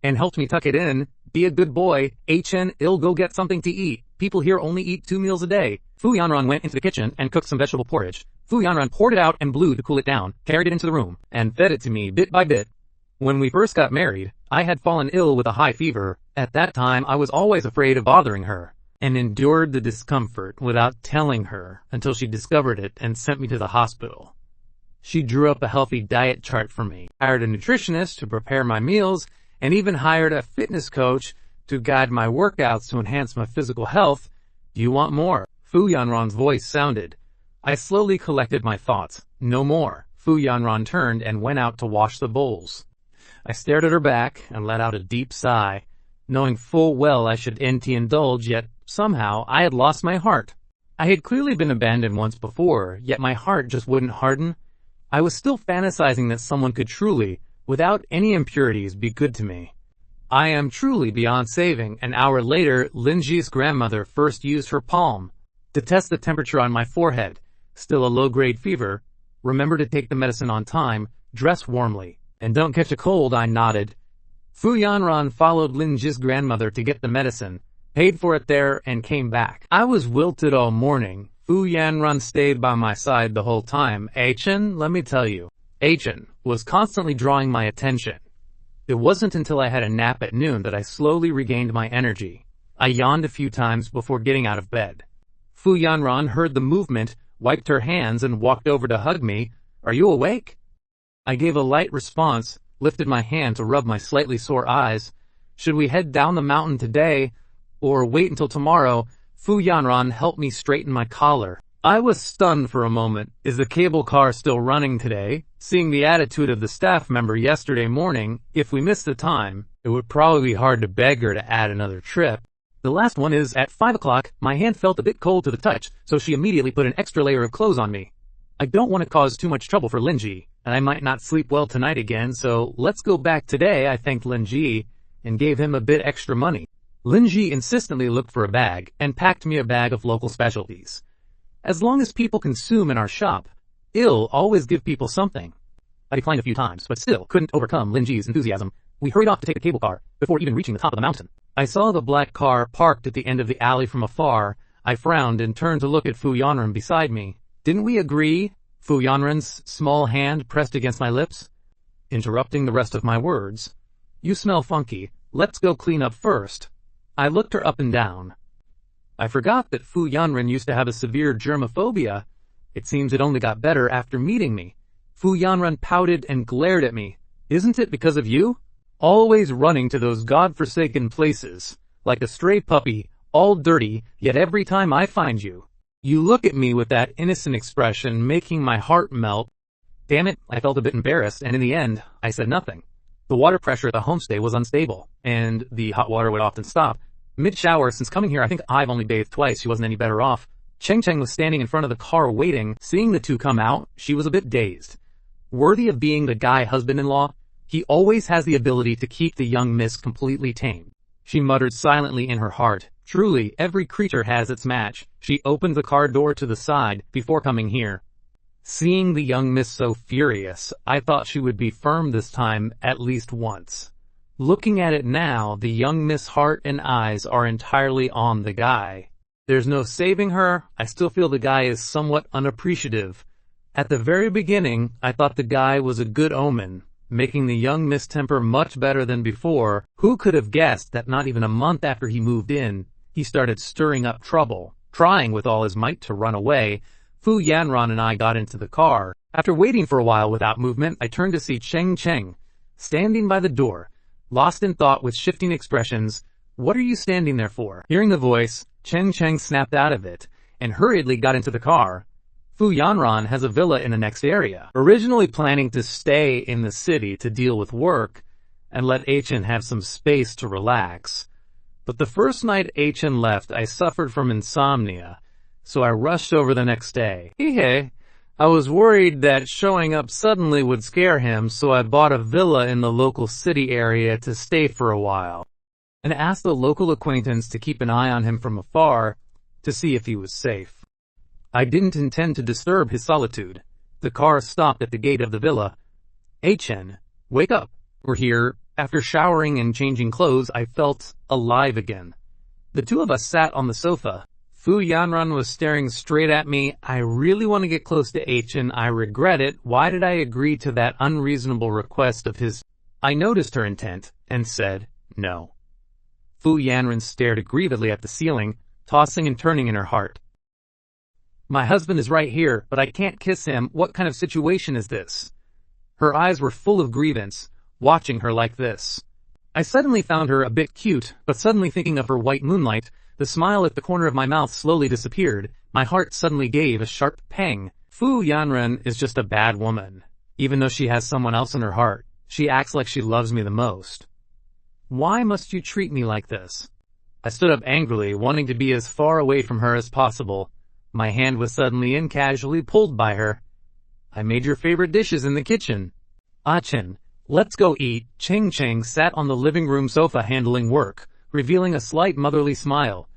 and helped me tuck it in. "Be a good boy, Achen, I'll go get something to eat. People here only eat 2 meals a day." Fu Yanran went into the kitchen and cooked some vegetable porridge. Fu Yanran poured it out and blew to cool it down, carried it into the room, and fed it to me bit by bit. When we first got married, I had fallen ill with a high fever. At that time, I was always afraid of bothering her, and endured the discomfort without telling her until she discovered it and sent me to the hospital. She drew up a healthy diet chart for me, hired a nutritionist to prepare my meals, and even hired a fitness coach to guide my workouts to enhance my physical health. Do you want more? Fu Yanran's voice sounded. I slowly collected my thoughts. No more. Fu Yanran turned and went out to wash the bowls. I stared at her back and let out a deep sigh, knowing full well I should indulge, yet somehow I had lost my heart. I had clearly been abandoned once before, yet my heart just wouldn't harden. I was still fantasizing that someone could truly, without any impurities, be good to me. I am truly beyond saving. An hour later, Linji's grandmother first used her palm to test the temperature on my forehead. Still a low-grade fever. Remember to take the medicine on time, dress warmly, and don't catch a cold, I nodded. Fu Yanran followed Linji's grandmother to get the medicine, paid for it there, and came back. I was wilted all morning. Fu Yanran stayed by my side the whole time. Achin, let me tell you. Achin was constantly drawing my attention. It wasn't until I had a nap at noon that I slowly regained my energy. I yawned a few times before getting out of bed. Fu Yanran heard the movement, wiped her hands, and walked over to hug me. Are you awake? I gave a light response, lifted my hand to rub my slightly sore eyes. Should we head down the mountain today, or wait until tomorrow? Fu Yanran helped me straighten my collar. I was stunned for a moment. Is the cable car still running today? Seeing the attitude of the staff member yesterday morning, if we miss the time, it would probably be hard to beg her to add another trip. The last one is at 5 o'clock. My hand felt a bit cold to the touch, so she immediately put an extra layer of clothes on me. I don't want to cause too much trouble for Linji, and I might not sleep well tonight again, so let's go back today. I thanked Linji and gave him a bit extra money. Linji insistently looked for a bag and packed me a bag of local specialties. As long as people consume in our shop, I'll always give people something. I declined a few times, but still couldn't overcome Linji's enthusiasm. We hurried off to take the cable car before even reaching the top of the mountain. I saw the black car parked at the end of the alley from afar. I frowned and turned to look at Fu Yanran beside me. Didn't we agree? Fu Yanran's small hand pressed against my lips, interrupting the rest of my words. You smell funky. Let's go clean up first. I looked her up and down. I forgot that Fu Yanran used to have a severe germophobia. It seems it only got better after meeting me. Fu Yanran pouted and glared at me. Isn't it because of you? Always running to those godforsaken places, like a stray puppy, all dirty, yet every time I find you, you look at me with that innocent expression, making my heart melt. Damn it, I felt a bit embarrassed, and in the end, I said nothing. The water pressure at the homestay was unstable, and the hot water would often stop. Mid-shower, since coming here I think I've only bathed twice, she wasn't any better off. Cheng Cheng was standing in front of the car waiting. Seeing the two come out, she was a bit dazed. Worthy of being the guy husband-in-law, he always has the ability to keep the young miss completely tamed. She muttered silently in her heart. Truly, every creature has its match. She opened the car door to the side before coming here. Seeing the young miss so furious, I thought she would be firm this time at least once. Looking at it now, the young miss' heart and eyes are entirely on the guy. There's no saving her. I still feel the guy is somewhat unappreciative. At the very beginning, I thought the guy was a good omen, making the young miss temper much better than before. Who could have guessed that not even a month after he moved in, he started stirring up trouble, trying with all his might to run away. Fu Yanran and I got into the car. After waiting for a while without movement, I turned to see Cheng Cheng, standing by the door, lost in thought with shifting expressions. What are you standing there for? Hearing the voice, Cheng Cheng snapped out of it, and hurriedly got into the car. Fu Yanran has a villa in the next area, originally planning to stay in the city to deal with work, and let Achin have some space to relax. But the first night Achin left, I suffered from insomnia, so I rushed over the next day. Hey, I was worried that showing up suddenly would scare him, so I bought a villa in the local city area to stay for a while, and asked a local acquaintance to keep an eye on him from afar to see if he was safe. I didn't intend to disturb his solitude. The car stopped at the gate of the villa. Achin, wake up. We're here. After showering and changing clothes, I felt alive again. The two of us sat on the sofa. Fu Yanran was staring straight at me. I really want to get close to H and I regret it. Why did I agree to that unreasonable request of his? I noticed her intent and said, no. Fu Yanran stared aggrievedly at the ceiling, tossing and turning in her heart. My husband is right here, but I can't kiss him. What kind of situation is this? Her eyes were full of grievance, watching her like this. I suddenly found her a bit cute, but suddenly thinking of her white moonlight, the smile at the corner of my mouth slowly disappeared. My heart suddenly gave a sharp pang. Fu Yanran is just a bad woman. Even though she has someone else in her heart, she acts like she loves me the most. Why must you treat me like this? I stood up angrily, wanting to be as far away from her as possible. My hand was suddenly and casually pulled by her. I made your favorite dishes in the kitchen. Chen, let's go eat. Cheng Cheng sat on the living room sofa handling work, revealing a slight motherly smile.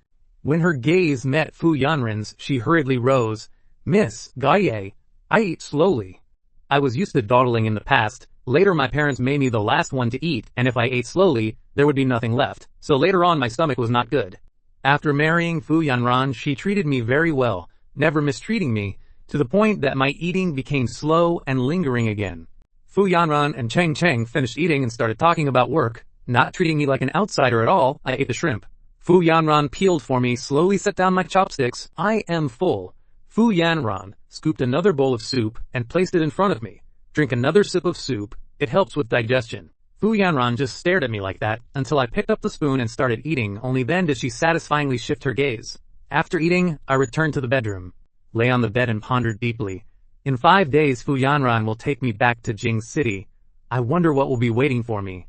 When her gaze met Fu Yanran's, she hurriedly rose. Miss Gaye, I eat slowly. I was used to dawdling in the past. Later my parents made me the last one to eat, and if I ate slowly, there would be nothing left. So later on my stomach was not good. After marrying Fu Yanran, she treated me very well, never mistreating me, to the point that my eating became slow and lingering again. Fu Yanran and Cheng Cheng finished eating and started talking about work, not treating me like an outsider at all. I ate the shrimp. Fu Yanran peeled for me, slowly set down my chopsticks. I am full. Fu Yanran scooped another bowl of soup and placed it in front of me. Drink another sip of soup. It helps with digestion. Fu Yanran just stared at me like that until I picked up the spoon and started eating. Only then did she satisfyingly shift her gaze. After eating, I returned to the bedroom, lay on the bed and pondered deeply. In 5 days, Fu Yanran will take me back to Jing City. I wonder what will be waiting for me.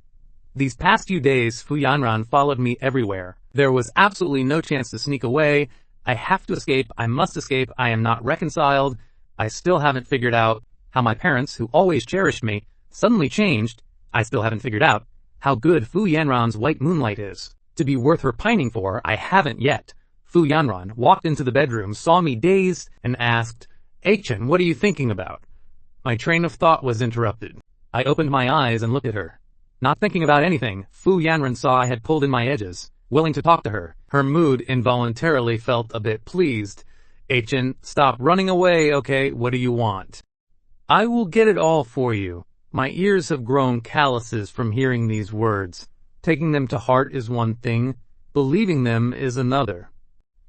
These past few days, Fu Yanran followed me everywhere. There was absolutely no chance to sneak away. I have to escape. I must escape. I am not reconciled. I still haven't figured out how my parents, who always cherished me, suddenly changed. I still haven't figured out how good Fu Yanran's white moonlight is. To be worth her pining for, I haven't yet. Fu Yanran walked into the bedroom, saw me dazed, and asked, Chen, what are you thinking about? My train of thought was interrupted. I opened my eyes and looked at her. Not thinking about anything, Fu Yanran saw I had pulled in my edges, willing to talk to her. Her mood involuntarily felt a bit pleased. Chen, stop running away, okay? What do you want? I will get it all for you. My ears have grown calluses from hearing these words. Taking them to heart is one thing, believing them is another.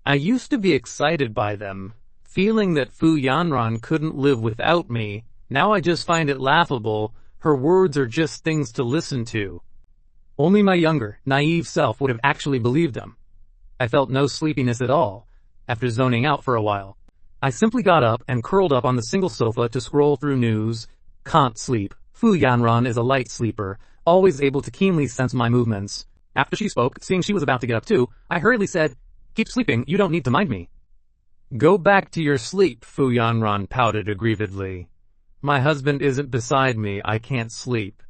I used to be excited by them, feeling that Fu Yanran couldn't live without me. Now I just find it laughable. Her words are just things to listen to. Only my younger, naive self would have actually believed them. I felt no sleepiness at all. After zoning out for a while, I simply got up and curled up on the single sofa to scroll through news. Can't sleep. Fu Yanran is a light sleeper, always able to keenly sense my movements. After she spoke, seeing she was about to get up too, I hurriedly said, keep sleeping, you don't need to mind me. Go back to your sleep, Fu Yanran pouted aggrievedly. My husband isn't beside me, I can't sleep.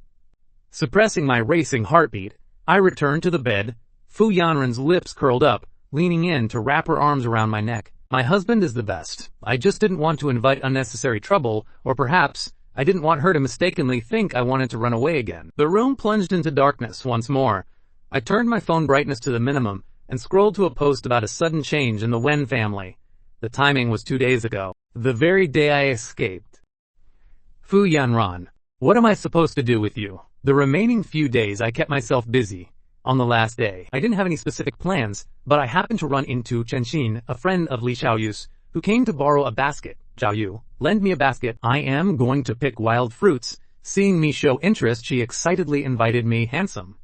Suppressing my racing heartbeat, I returned to the bed. Fu Yanran's lips curled up, leaning in to wrap her arms around my neck. My husband is the best. I just didn't want to invite unnecessary trouble, or perhaps I didn't want her to mistakenly think I wanted to run away again. The room plunged into darkness once more. I turned my phone brightness to the minimum and scrolled to a post about a sudden change in the Wen family. The timing was 2 days ago, the very day I escaped. Fu Yanran, what am I supposed to do with you? The remaining few days I kept myself busy. On the last day, I didn't have any specific plans, but I happened to run into Chen Xin, a friend of Li Xiaoyu's, who came to borrow a basket. Xiaoyu, lend me a basket. I am going to pick wild fruits. Seeing me show interest, she excitedly invited me. Handsome.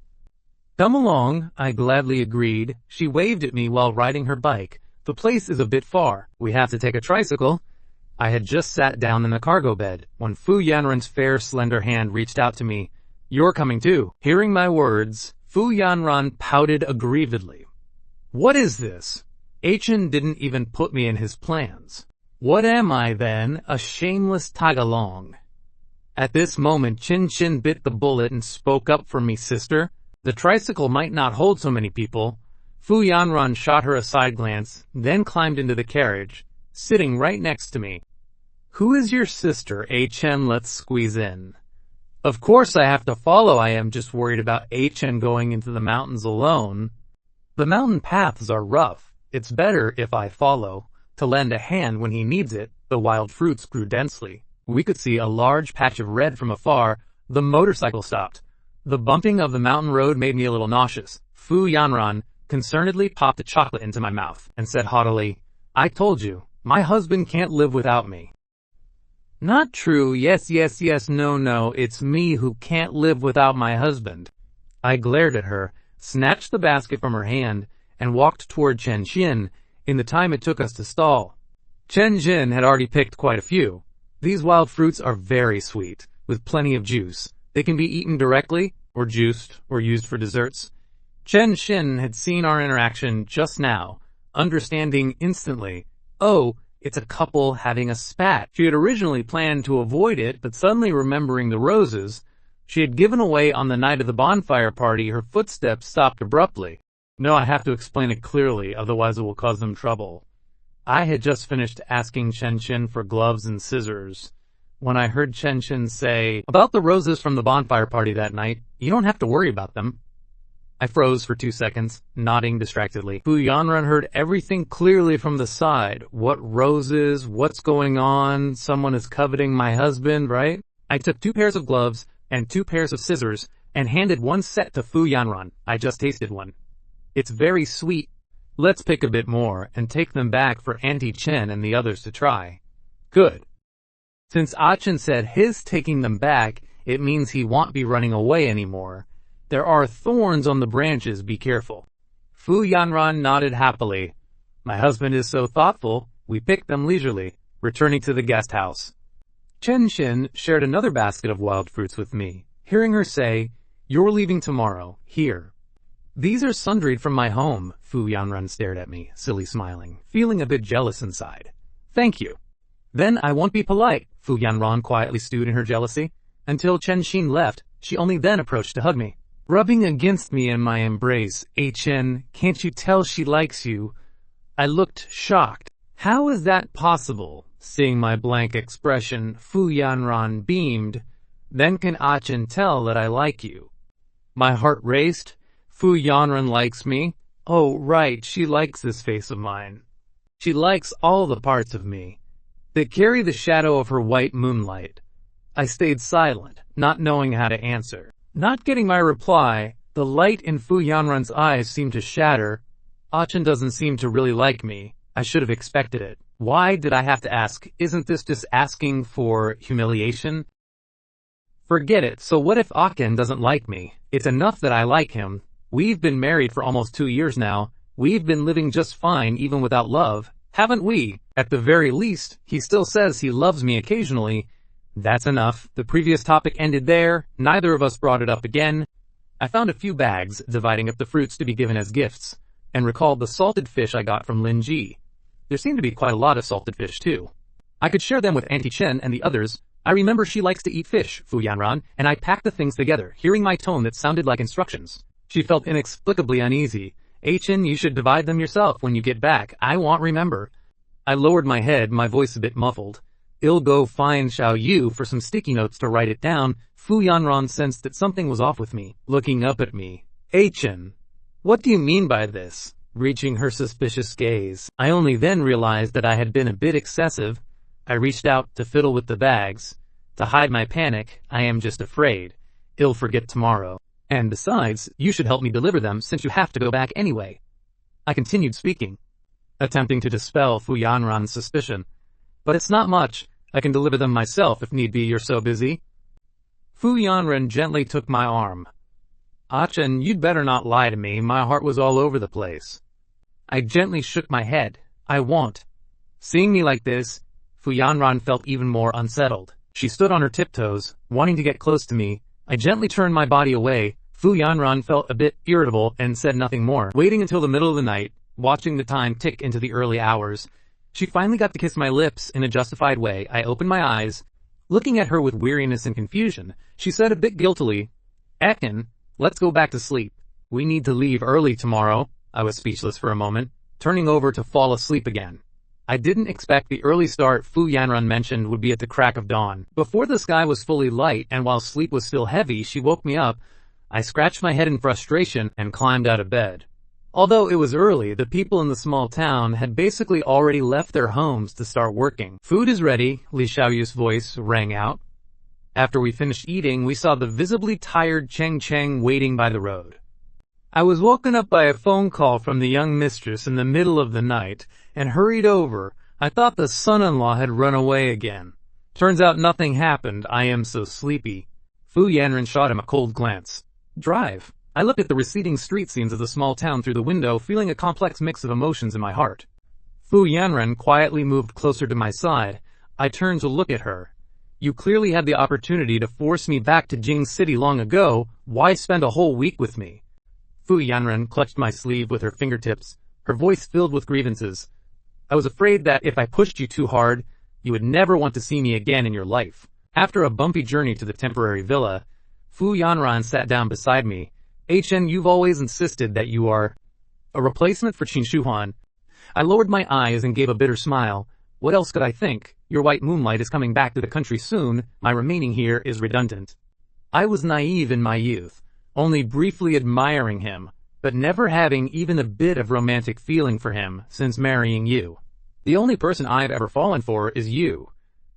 Come along, I gladly agreed. She waved at me while riding her bike. The place is a bit far. We have to take a tricycle. I had just sat down in the cargo bed when Fu Yanran's fair, slender hand reached out to me. You're coming too. Hearing my words, Fu Yanran pouted aggrievedly. What is this? Chen didn't even put me in his plans. What am I then, a shameless tag-along? At this moment Chin Chin bit the bullet and spoke up for me. Sister, the tricycle might not hold so many people. Fu Yanran shot her a side glance, then climbed into the carriage, sitting right next to me. Who is your sister, Chen? Let's squeeze in. Of course I have to follow. I am just worried about Chen going into the mountains alone. The mountain paths are rough. It's better if I follow, to lend a hand when he needs it. The wild fruits grew densely. We could see a large patch of red from afar. The motorcycle stopped. The bumping of the mountain road made me a little nauseous. Fu Yanran concernedly popped a chocolate into my mouth and said haughtily, "I told you, my husband can't live without me." "Not true. Yes, no, it's me who can't live without my husband." I glared at her, snatched the basket from her hand, and walked toward Chen Xin in the time it took us to stall. Chen Xin had already picked quite a few. These wild fruits are very sweet, with plenty of juice. They can be eaten directly, or juiced, or used for desserts. Chen Xin had seen our interaction just now, understanding instantly, oh, it's a couple having a spat. She had originally planned to avoid it, but suddenly remembering the roses she had given away on the night of the bonfire party, her footsteps stopped abruptly. No, I have to explain it clearly, otherwise it will cause them trouble. I had just finished asking Chen Xin for gloves and scissors when I heard Chen Xin say, "About the roses from the bonfire party that night, you don't have to worry about them." I froze for 2 seconds, nodding distractedly. Fu Yanran heard everything clearly from the side. What roses? What's going on? Someone is coveting my husband, right? I took 2 pairs of gloves and 2 pairs of scissors and handed one set to Fu Yanran. I just tasted one. It's very sweet. Let's pick a bit more and take them back for Auntie Chen and the others to try. Good. Since Chen said his taking them back, it means he won't be running away anymore. There are thorns on the branches, be careful. Fu Yanran nodded happily. My husband is so thoughtful, we picked them leisurely, returning to the guest house. Chen Xin shared another basket of wild fruits with me, hearing her say, "You're leaving tomorrow, here." "These are sundried from my home." Fu Yanran stared at me, silly smiling, feeling a bit jealous inside. "Thank you." "Then I won't be polite." Fu Yanran quietly stewed in her jealousy. Until Chen Xin left, she only then approached to hug me, rubbing against me in my embrace. "Hey Chen, can't you tell she likes you?" I looked shocked. "How is that possible?" Seeing my blank expression, Fu Yanran beamed. "Then can Chen tell that I like you?" My heart raced. Fu Yanran likes me? Oh, right, she likes this face of mine. She likes all the parts of me that carry the shadow of her white moonlight. I stayed silent, not knowing how to answer. Not getting my reply, the light in Fu Yanran's eyes seemed to shatter. Chen doesn't seem to really like me. I should have expected it. Why did I have to ask? Isn't this just asking for humiliation? Forget it. So what if Chen doesn't like me? It's enough that I like him. We've been married for almost 2 years now. We've been living just fine even without love, haven't we? At the very least, he still says he loves me occasionally. That's enough. The previous topic ended there. Neither of us brought it up again. I found a few bags, dividing up the fruits to be given as gifts, and recalled the salted fish I got from Lin Ji. There seemed to be quite a lot of salted fish, too. I could share them with Auntie Chen and the others. I remember she likes to eat fish, Fu Yanran, and I packed the things together, hearing my tone that sounded like instructions. She felt inexplicably uneasy. Chen, you should divide them yourself when you get back. I won't remember. I lowered my head, my voice a bit muffled. I'll go find Xiao Yu for some sticky notes to write it down. Fu Yanran sensed that something was off with me, looking up at me. Chen, what do you mean by this? Reaching her suspicious gaze. I only then realized that I had been a bit excessive. I reached out to fiddle with the bags. To hide my panic, I am just afraid. I'll forget tomorrow. And besides, you should help me deliver them since you have to go back anyway. I continued speaking, attempting to dispel Fu Yanran's suspicion. But it's not much. I can deliver them myself if need be. You're so busy. Fu Yanran gently took my arm. Chen, you'd better not lie to me. My heart was all over the place. I gently shook my head. I won't. Seeing me like this, Fu Yanran felt even more unsettled. She stood on her tiptoes, wanting to get close to me. I gently turned my body away. Fu Yanran felt a bit irritable and said nothing more. Waiting until the middle of the night, watching the time tick into the early hours, she finally got to kiss my lips in a justified way. I opened my eyes, looking at her with weariness and confusion. She said a bit guiltily, "Chen, let's go back to sleep. We need to leave early tomorrow." I was speechless for a moment, turning over to fall asleep again. I didn't expect the early start Fu Yanran mentioned would be at the crack of dawn. Before the sky was fully light and while sleep was still heavy, she woke me up. I scratched my head in frustration and climbed out of bed. Although it was early, the people in the small town had basically already left their homes to start working. "Food is ready," Li Xiaoyu's voice rang out. After we finished eating, we saw the visibly tired Cheng Cheng waiting by the road. I was woken up by a phone call from the young mistress in the middle of the night and hurried over. I thought the son-in-law had run away again. Turns out nothing happened. I am so sleepy. Fu Yanran shot him a cold glance. "Drive." I looked at the receding street scenes of the small town through the window, feeling a complex mix of emotions in my heart. Fu Yanran quietly moved closer to my side. I turned to look at her. "You clearly had the opportunity to force me back to Jing City long ago. Why spend a whole week with me?" Fu Yanran clutched my sleeve with her fingertips, her voice filled with grievances. "I was afraid that if I pushed you too hard, you would never want to see me again in your life." After a bumpy journey to the temporary villa, Fu Yanran sat down beside me. "Chen, you've always insisted that you are a replacement for Qin Shuhuan." I lowered my eyes and gave a bitter smile. "What else could I think? Your white moonlight is coming back to the country soon. My remaining here is redundant." I was naive in my youth, only briefly admiring him, but never having even a bit of romantic feeling for him since marrying you. The only person I've ever fallen for is you.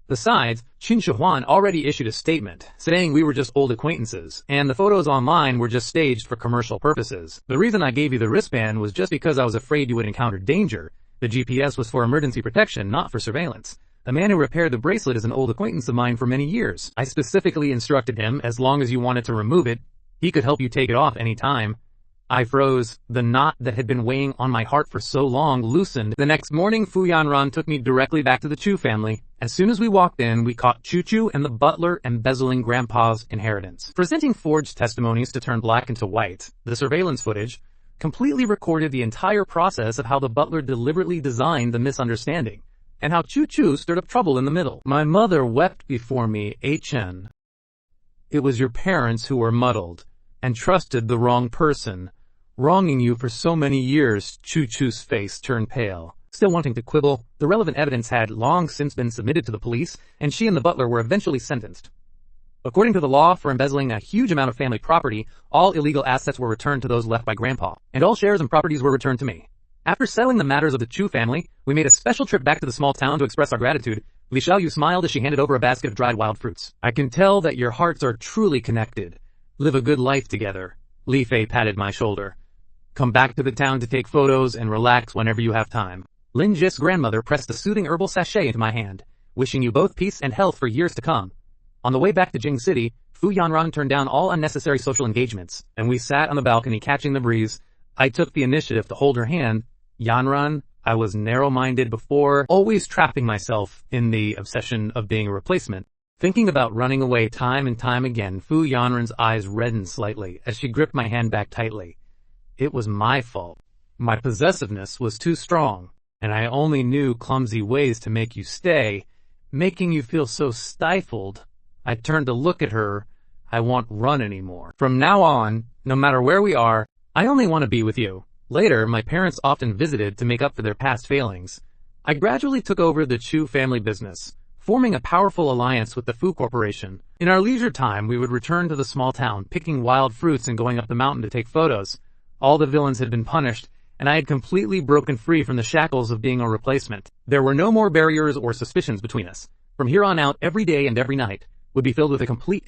Besides, Qin Shuhuan already issued a statement, saying we were just old acquaintances, and the photos online were just staged for commercial purposes. The reason I gave you the wristband was just because I was afraid you would encounter danger. The GPS was for emergency protection, not for surveillance. The man who repaired the bracelet is an old acquaintance of mine for many years. I specifically instructed him, as long as you wanted to remove it, he could help you take it off any time. I froze. The knot that had been weighing on my heart for so long loosened. The next morning, Fu Yanran took me directly back to the Chu family. As soon as we walked in, we caught Chu and the butler embezzling Grandpa's inheritance. Presenting forged testimonies to turn black into white, the surveillance footage completely recorded the entire process of how the butler deliberately designed the misunderstanding, and how Chu stirred up trouble in the middle. My mother wept before me, Chen. It was your parents who were muddled, and trusted the wrong person. Wronging you for so many years. Chu's face turned pale. Still wanting to quibble, the relevant evidence had long since been submitted to the police, and she and the butler were eventually sentenced. According to the law, for embezzling a huge amount of family property, all illegal assets were returned to those left by Grandpa, and all shares and properties were returned to me. After settling the matters of the Chu family, we made a special trip back to the small town to express our gratitude. Li Xiaoyu smiled as she handed over a basket of dried wild fruits. "I can tell that your hearts are truly connected. Live a good life together." Li Fei patted my shoulder. "Come back to the town to take photos and relax whenever you have time." Lin Jis's grandmother pressed a soothing herbal sachet into my hand. "Wishing you both peace and health for years to come." On the way back to Jing City, Fu Yanran turned down all unnecessary social engagements, and we sat on the balcony catching the breeze. I took the initiative to hold her hand. "Yanran, I was narrow-minded before, always trapping myself in the obsession of being a replacement. Thinking about running away time and time again." Fu Yanran's eyes reddened slightly as she gripped my hand back tightly. "It was my fault. My possessiveness was too strong, and I only knew clumsy ways to make you stay, making you feel so stifled." I turned to look at her. "I won't run anymore. From now on, no matter where we are, I only want to be with you." Later, my parents often visited to make up for their past failings. I gradually took over the Chu family business, forming a powerful alliance with the Fu Corporation. In our leisure time, we would return to the small town, picking wild fruits and going up the mountain to take photos. All the villains had been punished, and I had completely broken free from the shackles of being a replacement. There were no more barriers or suspicions between us. From here on out, every day and every night would be filled with a complete